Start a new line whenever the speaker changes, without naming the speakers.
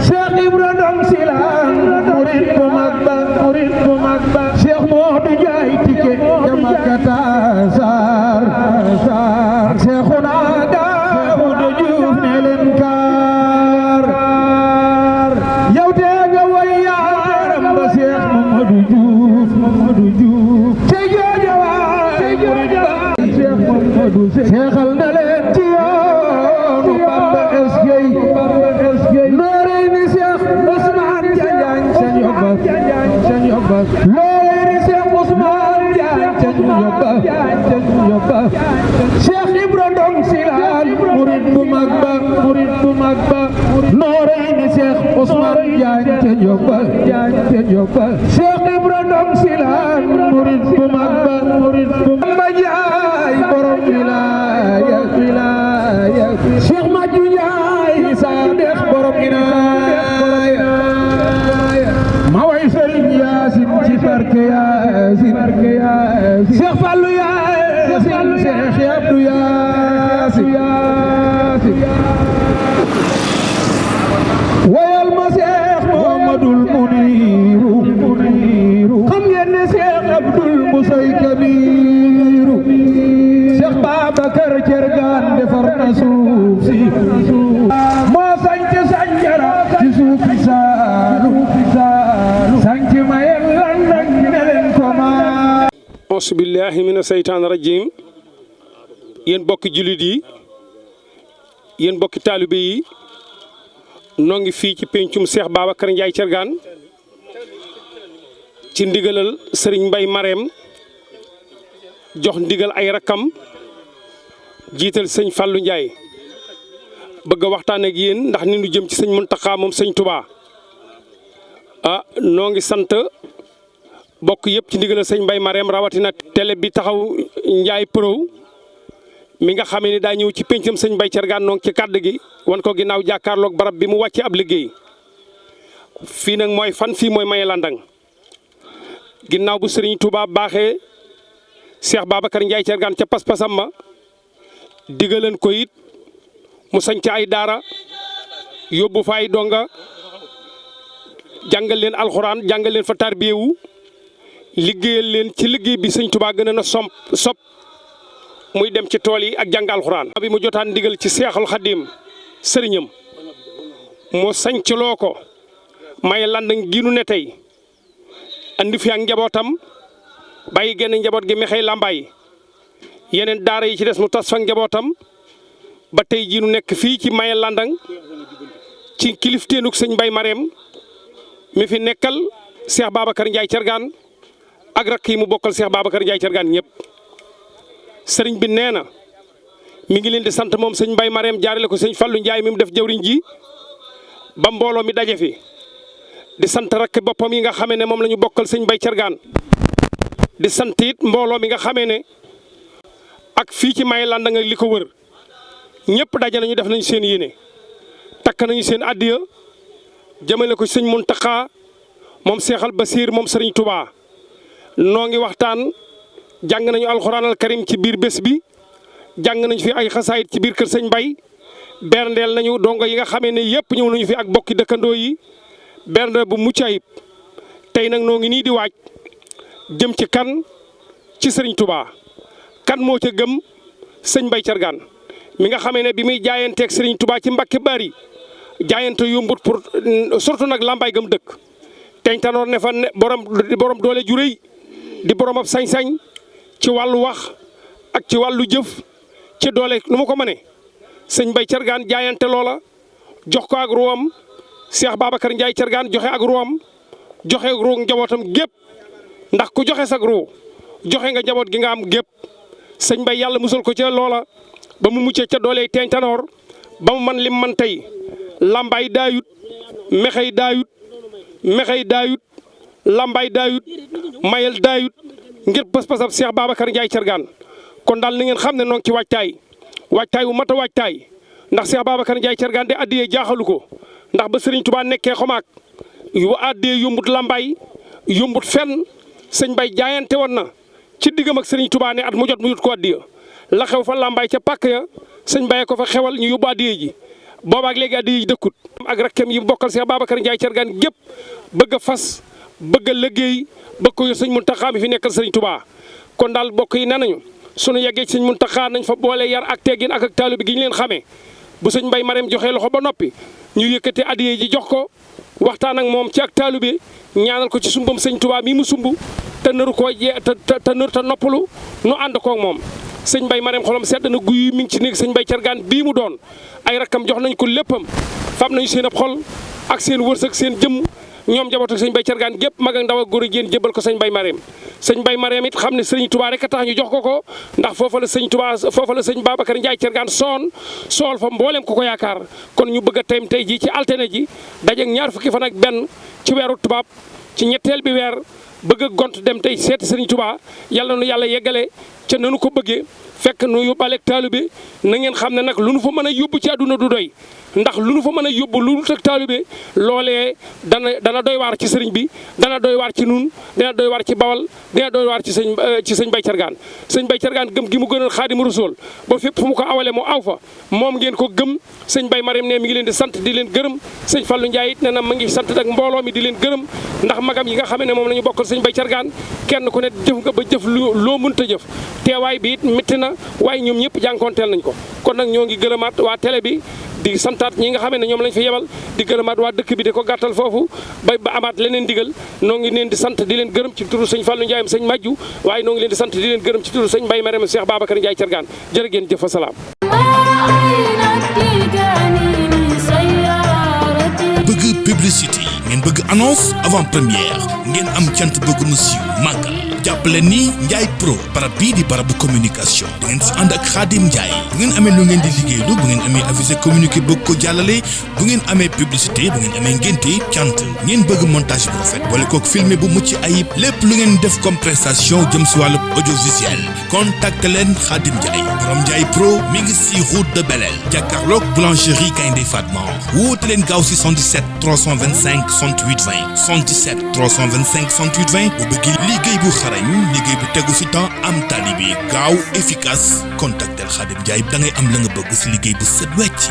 Cheikh Ibra Ndong Silane murid bu mag ba Cheikh Modou Ndiaye Tické jamakata sar Cheikhuna Daouda Diouf ne leen kaar yow te nga way yaaram ba Cheikh Mamadou Diouf te jooja waay murid ba Cheikh Mamadou seexal na leen ci yoonu Bamba eskey noorey ni Cheikh Ousmane Diagne seen yobba looley ni Cheikh Ousmane Diagne seen yobba Cheikh Ibra Ndong Silane murid bu mag ba noorey ni Cheikh Ousmane Diagne seen yobba Cheikh Ibra Ndong Silane murid bu mag ba Bamba Njaay borom wilaaya Cheikh Madiou Njaay Sadex borom inaaya ma way Serigne Yaasin ci barke Yaasin Cheikh Fallou Yaasin Cheikh Abdou Yaasin wayal ma Cheikh Mouhamadoul Mouniru xam ngeen ne Cheikh Abdoul Mousay Kabiru Cheikh Babacar Thiergane defar na suuf si moo sañc Sanjara ci suufi Saalum sañc mayel lan nag ne leen ko ma
auzu billahi mina seytaani rajim yéen bokki jullit yi yéen bokki taalibe yi noo ngi fii ci pencum Cheikh Babacar Ndiaye Thiergane ci ndigalal Serigne Mbaye Marème jox ndigal ay rakkam jiital sëñ Fallou Ndiaye bëgg a waxtaan ak yéen ndax ni ñu jëm ci sëñ Mountakha moom sëñ Touba noo ngi sant bokk yëpp ci ndigalal sëñ Mbaye Marème rawatina télé bi taxaw Ndiaye Pro mi nga xamee ni daa ñëw ci pencam sëñ Mbaye Thiergane noo ngi ci kàddu gi wan ko ginnaaw jàkkaarloog barab bi mu wàcce ab liggéey fii nag mooy fan fii mooy Maye Landang ginnaaw bu Serigne Touba baaxee Cheikh Babacar Ndiaye Thiergane ca pas-pasam ma digaleen ko it mu sañc ay daara yóbbu fa ay donga jàngal leen alxuraan jàngal leen fa tarbiyewu liggéeyal leen ci liggéey bi sëñ Touba gën a sopp muy dem ci tool yi ak jàng alxuraan bi mu jotaan ndigal ci Seexul Xadim sëriñam moo sañc loo ko Maye Landang gi nu ne tey andi fi ak njabootam bàyyi genn njaboot gi mexey làmbaay yeneen daara yi ci des mu tas fa njabootam ba tey jii nu nekk fii ci Maye Landang ci kilifteenuk sëñ Mbaye Marème mi fi nekkal Cheikh Babacar Ndiaye Thiergane ak rakk yi mu bokkal Cheikh Babacar Ndiaye Thiergane ñëpp sëriñ bi nee na mi ngi leen di sant moom sëñ Mbaye Marème jaarale ko sëñ Fallou Ndiaye mi mu def jawriñ ji ba mbooloo mi daje fi di sant rakk boppam yi nga xamee ne moom la ñu bokkal sëñ Mbaye Thiergane di sant it mbooloo mi nga xamee ne ak fii ci Maye Landang ak li ko wër ñëpp daje nañu def nañu seen yéene takk nañu seen addiya jëmale ko sëñ Mountakha moom Seexal Basiir moom Serigne Touba noo ngi waxtaan jàng nañu alxuraanal karim ci biir bés bi jàng nañu fi ay xasaayit ci biir kër sëñ Mbaye berndeel nañu dongo yi nga xamee ne yëpp ñëw nañu fi ak bokki dëkkandoo yi bernde bu mucc ayib tey nag noo ngi nii di waaj jëm ci kan ci Serigne Touba kan moo ca gëm sëñ Mbaye Thiergane mi nga xamee ne bi muy jaayanteeg Serigne Touba ci Mbàkke Bari jaayante yombut pour surtout nag Lambaye gëm dëkk teñtanoor ne fa ne borom doole ju rëy di borom ab sañ-sañ ci wàllu wax ak ci wàllu jëf ci doole nu ma ko mënee sëñ Mbaye Thiergane jaayante loola jox ko ak ruwam Cheikh Babacar Ndiaye Thiergane joxe ak ruwam joxe ak ruu njabootam gépp ndax ku joxe sag ruu joxe nga njaboot gi nga am gépp sëñ Mbaye yàlla musal ko ca loola ba mu muccee ca doole teñtanoor ba mu man lim man tey Lambaye daayut mexey daayut Lambaye daayut mayel daayut ngir pas-pasab Cheikh Babacar Ndiaye Thiergane kon daal ni ngeen xam ne noo ngi ci waajtaay wu mat a waajtaay ndax Cheikh Babacar Ndiaye Thiergane de addiyee jaaxalu ko ndax ba Serigne Touba nekkee xomaak yu addiyee yombut Lambaye yombut fenn sëñ Mbaye jaayante woon na ci diggam ak Serigne Touba ne at mu jot mu yut ko addiya la xew fa Lambaye ca pàkk ya sëñ Mbaye ko fa xewal ñu yóbbu addiyee ji boobaak léegi addi yi dëkkut ak rakkam yi bokkal Cheikh Babacar Ndiaye Thiergane gépp bëgg a fas bëgg a liggéey bëgg ko yor sëñ Mountakha mi fi nekkal sëñ Touba kon daal bokk yi nee nañu sunu yeggee ci sëñ Mountakha nañ fa boole yar ak teggin ak taalibe gi ñu leen xamee bu sëñ Mbaye Marème joxee loxo ba noppi ñu yëkkati addiye ji jox ko waxtaan ak moom ci ak taalibe ñaanal ko ci sumbam sëñ Touba mii mu sumb te nëru koo te nëru te noppalu nu ànd koog moom sëñ Mbaye Marème xolam sedd na guy mi ngi ci néeg sëñ Mbaye Thiergane bii mu doon ay rakkam jox nañ ko léppam fam nañu seen ab xol ak seen wërsëg seen jëmm ñoom jabootu sëñ Mbaye Thiergane gépp mag ak ndaw ak góor a jigéen jébbal ko sëñ Mbaye Marème sëñ Mbaye Marème it xam ne sëriñ Touba rek a tax ñu jox ko ndax foofa la sëñ Touba foofa la sëñ Babacar Ndiaye Thiergane sool fa mboolem ku ko yaakaar kon ñu bëgg a tey jii ci altine ji dajeeg ñaar fukki fan ak benn ci weeru tubaab ci ñetteel bi weer bëgg a gont dem tey seeti sëriñ Touba yàlla nu yàlla yeggale ca nanu ko bëggee fekk nu yóbbaale ak taalibe na ngeen xam ne nag lu nu fa mën a yóbbu ci àdduna du doy ndax lu nu fa mën a yóbbu lu nu teg taalibe loolee dana doy waar ci sëriñ bi dana doy waar ci nun dana doy waar ci bawal dana doy waar ci sëñ Mbaye Thiergane sëñ Mbaye Thiergane gëm gi mu gënal Xaadimu Rasuul ba fépp fu mu ko awale mu aw fa moom ngeen ko gëm sëñ Mbaye Marème ne mi ngi leen di sant di leen gërëm sëñ Fallou Ndiaye it ne na ma ngi sant ak mbooloo mi di leen gërëm ndax magam yi nga xam ne moom la ñu bokkal sëñ Mbaye Thiergane kenn ku ne jëf nga ba jëf loo mënta jëf teewaay bi it métti na waaye ñoom ñëpp jànkoonteel nañ ko kon nag ñoo ngi gërëmaat waa télé bi di santaat ñi nga xam ne ñoom lañ fi yebal di gërëmaat waa dëkk bi di ko gàttal foofu ba amaat leneen digal noo ngi leen di sant di leen gërëm ci turu sëñ Fallou Ndiaye sëñ Majju waaye noo ngi leen di sant di leen gërëm ci turu sëñ Mbaye Marème Cheikh Babacar Ndiaye Thiergane jërë ngeen jëf salaam.
bëgg publicité ngeen bëgg annonce avant première ngeen am cant bëgg mu siiw màggal jàppale ni Ndiaye Pro barab bii di barabu communication da ngeen si ànd ak Khadim Ndiaye bu ngeen amee lu ngeen di liggéeylu bu ngeen amee avisé communiqué bëgg ko jàllale bu ngeen amee publicité bu ngeen amee ngénte cant ngeen bëgg montage bu rafet boole kook filmé bu mucc ayib lépp lu ngeen def comme prestation jëm si wàllu audiovisuel contacte leen Khadim Ndiaye borom Ndiaye Pro mi ngi si route de Belel jàkkaarloog boulangerie Gaynde Fatma woote leen gaaw si 77 325 68 20 77 325 68 20 bu bëgg liggéey bu liggéey bu tegu ci temps am tali bi gaaw efficace contactel Khadim Ndiaye da ngay am la nga bëgg ci liggéey bu set wecc